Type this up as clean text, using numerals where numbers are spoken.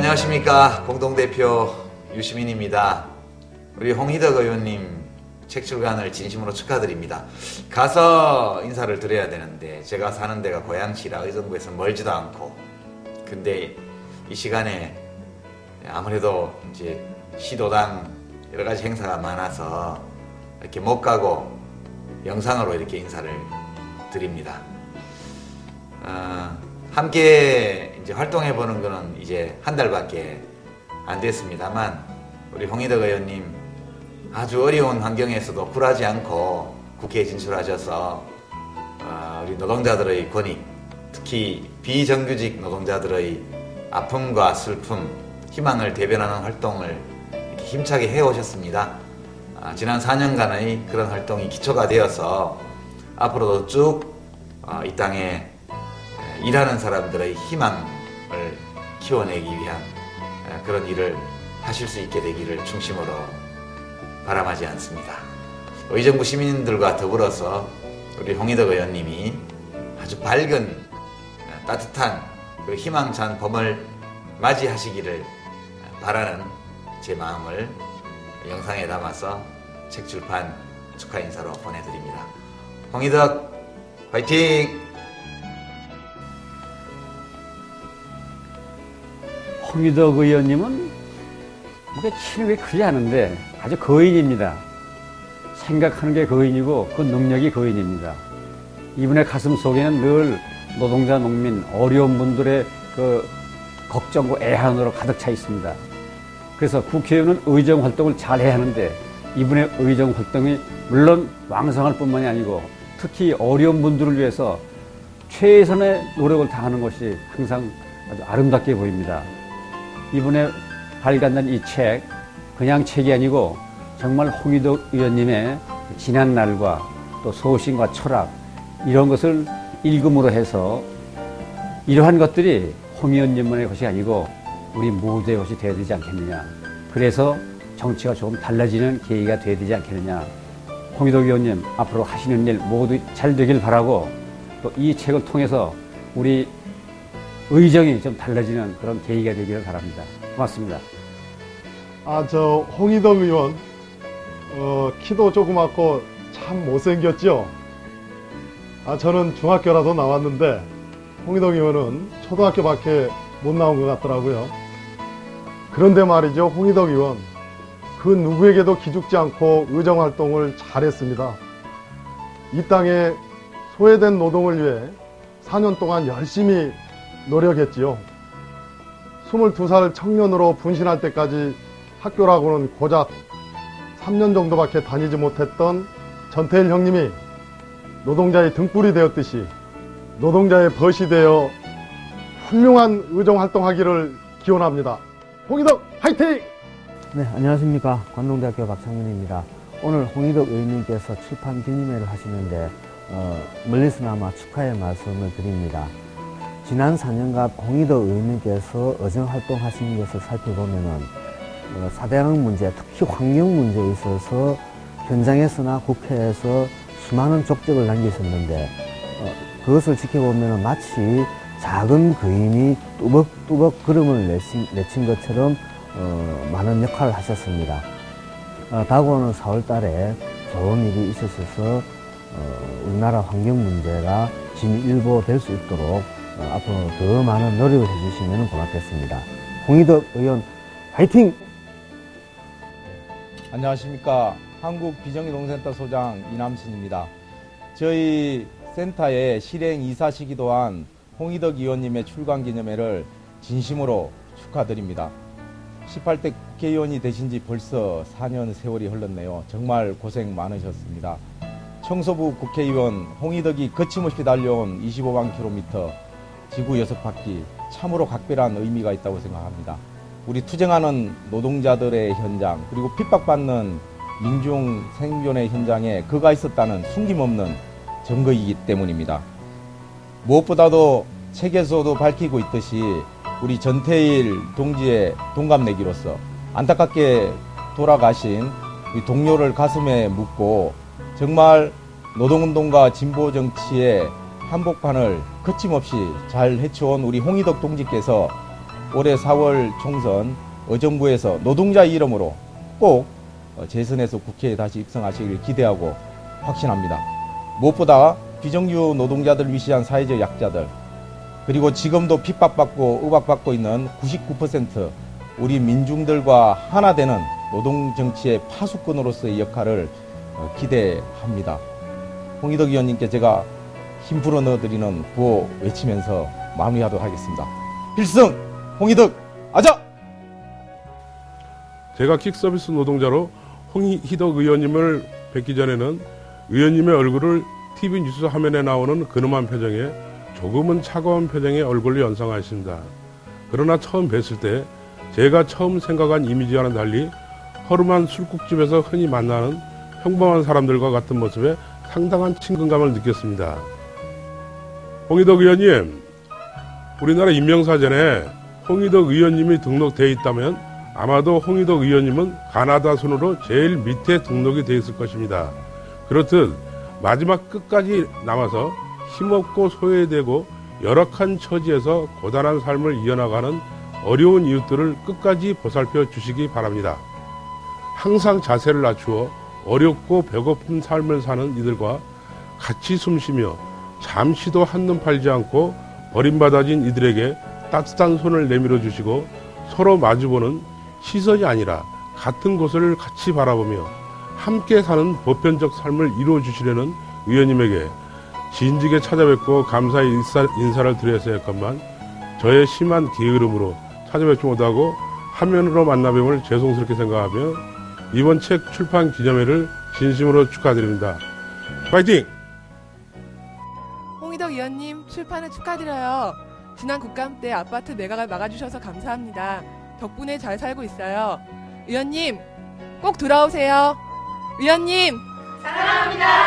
안녕하십니까. 공동대표 유시민입니다. 우리 홍희덕 의원님 책 출간을 진심으로 축하드립니다. 가서 인사를 드려야 되는데 제가 사는 데가 고양시라 의정부에서 멀지도 않고, 근데 이 시간에 아무래도 이제 시도당 여러 가지 행사가 많아서 이렇게 못 가고 영상으로 이렇게 인사를 드립니다. 함께 이제 활동해보는 거는 이제 한 달밖에 안 됐습니다만, 우리 홍희덕 의원님 아주 어려운 환경에서도 굴하지 않고 국회에 진출하셔서 우리 노동자들의 권익, 특히 비정규직 노동자들의 아픔과 슬픔, 희망을 대변하는 활동을 이렇게 힘차게 해오셨습니다. 지난 4년간의 그런 활동이 기초가 되어서 앞으로도 쭉 이 땅에 일하는 사람들의 희망을 키워내기 위한 그런 일을 하실 수 있게 되기를 중심으로 바람하지 않습니다. 의정부 시민들과 더불어서 우리 홍희덕 의원님이 아주 밝은 따뜻한 그 희망찬 봄을 맞이하시기를 바라는 제 마음을 영상에 담아서 책 출판 축하 인사로 보내드립니다. 홍희덕 화이팅! 홍희덕 의원님은 키는 게 크지 않은데 아주 거인입니다. 생각하는 게 거인이고 그 능력이 거인입니다. 이분의 가슴 속에는 늘 노동자, 농민, 어려운 분들의 그 걱정과 애환으로 가득 차 있습니다. 그래서 국회의원은 의정 활동을 잘 해야 하는데, 이분의 의정 활동이 물론 왕성할 뿐만이 아니고 특히 어려운 분들을 위해서 최선의 노력을 다하는 것이 항상 아주 아름답게 보입니다. 이분의 발간된 이 책, 그냥 책이 아니고 정말 홍희덕 의원님의 지난 날과 또 소신과 철학, 이런 것을 일금으로 해서 이러한 것들이 홍 의원님만의 것이 아니고 우리 모두의 것이 되어야 되지 않겠느냐. 그래서 정치가 조금 달라지는 계기가 되어야 되지 않겠느냐. 홍희덕 의원님 앞으로 하시는 일 모두 잘 되길 바라고, 또 이 책을 통해서 우리 의정이 좀 달라지는 그런 계기가 되기를 바랍니다. 고맙습니다. 저 홍희덕 의원 키도 조그맣고 참 못생겼죠? 저는 중학교라도 나왔는데 홍희덕 의원은 초등학교밖에 못 나온 것 같더라고요. 그런데 말이죠, 홍희덕 의원 그 누구에게도 기죽지 않고 의정활동을 잘했습니다. 이 땅에 소외된 노동을 위해 4년 동안 열심히 노력했지요. 22살 청년으로 분신할 때까지 학교라고는 고작 3년 정도밖에 다니지 못했던 전태일 형님이 노동자의 등불이 되었듯이 노동자의 벗이 되어 훌륭한 의정활동하기를 기원합니다. 홍희덕 화이팅! 네, 안녕하십니까. 관동대학교 박창민입니다. 오늘 홍희덕 의원님께서 출판 기념회를 하시는데 멀리서나마 축하의 말씀을 드립니다. 지난 4년간 홍희덕 의원님께서 의정활동하신 것을 살펴보면은 사대강 문제, 특히 환경 문제에 있어서 현장에서나 국회에서 수많은 족적을 남기셨는데, 그것을 지켜보면 마치 작은 거인이 뚜벅뚜벅 걸음을 내친 것처럼 많은 역할을 하셨습니다. 다가오는 4월 달에 좋은 일이 있으셔서 우리나라 환경 문제가 진일보 될 수 있도록 앞으로 더 많은 노력을 해주시면 고맙겠습니다. 홍희덕 의원 화이팅! 안녕하십니까. 한국비정의동센터 소장 이남신입니다. 저희 센터의 실행 이사시기도 한 홍희덕 의원님의 출간 기념회를 진심으로 축하드립니다. 18대 국회의원이 되신 지 벌써 4년 세월이 흘렀네요. 정말 고생 많으셨습니다. 청소부 국회의원 홍희덕이 거침없이 달려온 25만 킬로미터, 지구 6바퀴, 참으로 각별한 의미가 있다고 생각합니다. 우리 투쟁하는 노동자들의 현장, 그리고 핍박받는 민중 생존의 현장에 그가 있었다는 숨김없는 증거이기 때문입니다. 무엇보다도 책에서도 밝히고 있듯이 우리 전태일 동지의 동갑내기로서 안타깝게 돌아가신 우리 동료를 가슴에 묻고 정말 노동운동과 진보정치의 한복판을 거침없이 잘 헤쳐온 우리 홍희덕 동지께서 올해 4월 총선 의정부에서 노동자 이름으로 꼭 재선해서 국회에 다시 입성하시길 기대하고 확신합니다. 무엇보다 비정규 노동자들 위시한 사회적 약자들, 그리고 지금도 핍박받고 의박받고 있는 99% 우리 민중들과 하나 되는 노동정치의 파수꾼으로서의 역할을 기대합니다. 홍희덕 의원님께 제가 힘 불어 넣어드리는 구호 외치면서 마무리하도록 하겠습니다. 필승! 홍희덕! 아자! 제가 킥서비스 노동자로 홍희덕 의원님을 뵙기 전에는 의원님의 얼굴을 TV 뉴스 화면에 나오는 근엄한 표정에 조금은 차가운 표정의 얼굴을 연상하였습니다. 그러나 처음 뵀을 때 제가 처음 생각한 이미지와는 달리 허름한 술국집에서 흔히 만나는 평범한 사람들과 같은 모습에 상당한 친근감을 느꼈습니다. 홍희덕 의원님, 우리나라 인명사전에 홍희덕 의원님이 등록되어 있다면 아마도 홍희덕 의원님은 가나다 순으로 제일 밑에 등록이 되어 있을 것입니다. 그렇듯 마지막 끝까지 남아서 힘없고 소외되고 열악한 처지에서 고단한 삶을 이어나가는 어려운 이웃들을 끝까지 보살펴 주시기 바랍니다. 항상 자세를 낮추어 어렵고 배고픈 삶을 사는 이들과 같이 숨쉬며 잠시도 한눈 팔지 않고 버림받아진 이들에게 따뜻한 손을 내밀어 주시고 서로 마주보는 시선이 아니라 같은 곳을 같이 바라보며 함께 사는 보편적 삶을 이루어 주시려는 의원님에게 진지게 찾아뵙고 감사의 인사를 드렸어야 했건만 저의 심한 게으름으로 찾아뵙지 못하고 화면으로 만나뵙음을 죄송스럽게 생각하며 이번 책 출판 기념회를 진심으로 축하드립니다. 파이팅! 홍희덕 의원님 출판을 축하드려요. 지난 국감 때 아파트 매각을 막아주셔서 감사합니다. 덕분에 잘 살고 있어요. 의원님 꼭 돌아오세요. 의원님 사랑합니다.